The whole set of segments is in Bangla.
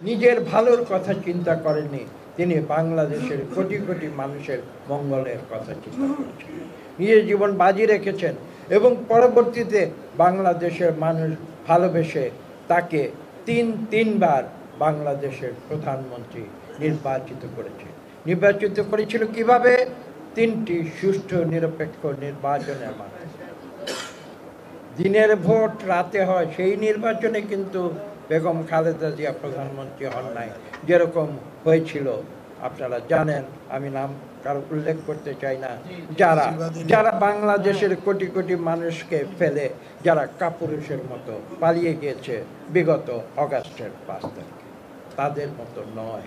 নিজের ভালোর কথা চিন্তা করেননি, তিনি বাংলাদেশের কোটি কোটি মানুষের মঙ্গলের কথা চিন্তা করেছেন, নিজের জীবন বাজি রেখেছেন এবং পরবর্তীতে বাংলাদেশের মানুষ ভালোবেসে তাকে তিনবার বাংলাদেশের প্রধানমন্ত্রী নির্বাচিত করেছিল কিভাবে? 3টি সুষ্ঠু নিরপেক্ষ নির্বাচনের মাধ্যমে। দিনের ভোট রাতে হয় সেই নির্বাচনে কিন্তু বেগম খালেদা জিয়া প্রধানমন্ত্রী হন নাই, যেরকম হয়েছিল আপনারা জানেন, আমি নাম কারো উল্লেখ করতে চাই না, যারা বাংলাদেশের কোটি কোটি মানুষকে ফেলে যারা কাপুরুষের মতো পালিয়ে গিয়েছে বিগত অগাস্টের 5 তারিখে, তাদের মতো নয়।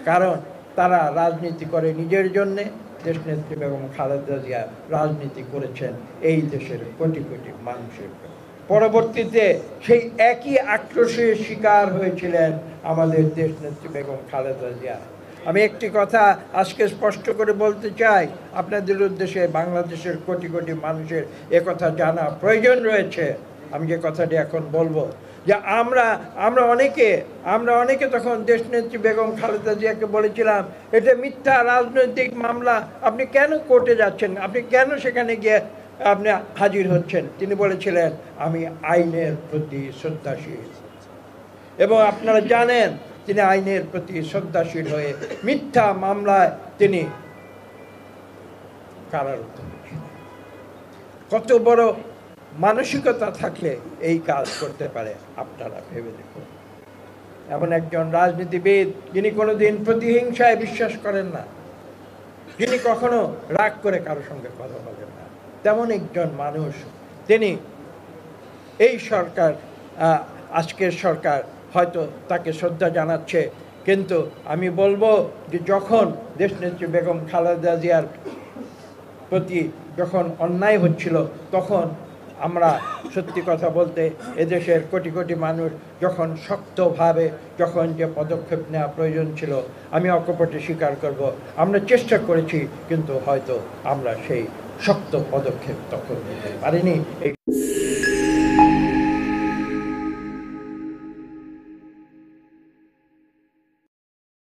কারণ তারা রাজনীতি করে নিজের জন্যে, দেশনেত্রী বেগম খালেদা জিয়া রাজনীতি করেছেন এই দেশের কোটি কোটি মানুষের জন্য। পরবর্তীতে সেই একই আক্রোশের শিকার হয়েছিলেন আমাদের দেশনেত্রী বেগম খালেদা জিয়া। আমি একটি কথা আজকে স্পষ্ট করে বলতে চাই আপনাদের উদ্দেশ্যে, বাংলাদেশের কোটি কোটি মানুষের একথা জানা প্রয়োজন রয়েছে। আমি যে কথাটি এখন বলবো, যে আমরা অনেকে তখন দেশনেত্রী বেগম খালেদা জিয়াকে বলেছিলাম, এটা মিথ্যা রাজনৈতিক মামলা, আপনি কেন কোর্টে যাচ্ছেন, আপনি কেন সেখানে গিয়ে আপনি হাজির হচ্ছেন? তিনি বলেছিলেন, আমি আইনের প্রতি শ্রদ্ধাশীল। এবং আপনারা জানেন তিনি আইনের প্রতি শ্রদ্ধাশীল হয়ে মিথ্যা মামলায় তিনি কারারুদ্ধ হয়েছিলেন। কত বড় মানসিকতা থাকলে এই কাজ করতে পারে আপনারা ভেবে দেখুন। এমন একজন রাজনীতিবিদ যিনি কোনোদিন প্রতিহিংসায় বিশ্বাস করেন না, যিনি কখনো রাগ করে কারো সঙ্গে কথা বলেন না, তেমন একজন মানুষ তিনি। এই সরকার, আজকের সরকার হয়তো তাকে শ্রদ্ধা জানাচ্ছে, কিন্তু আমি বলবো যে যখন দেশনেত্রী বেগম খালেদা জিয়ার প্রতি যখন অন্যায় হচ্ছিল, তখন আমরা সত্যি কথা বলতে এদেশের কোটি কোটি মানুষ যখন শক্তভাবে যে পদক্ষেপ নেওয়া প্রয়োজন ছিল, আমি অকপটে স্বীকার করব, আমরা চেষ্টা করেছি, কিন্তু হয়তো আমরা সেই শক্ত পদক্ষেপ তখন নিতে পারিনি।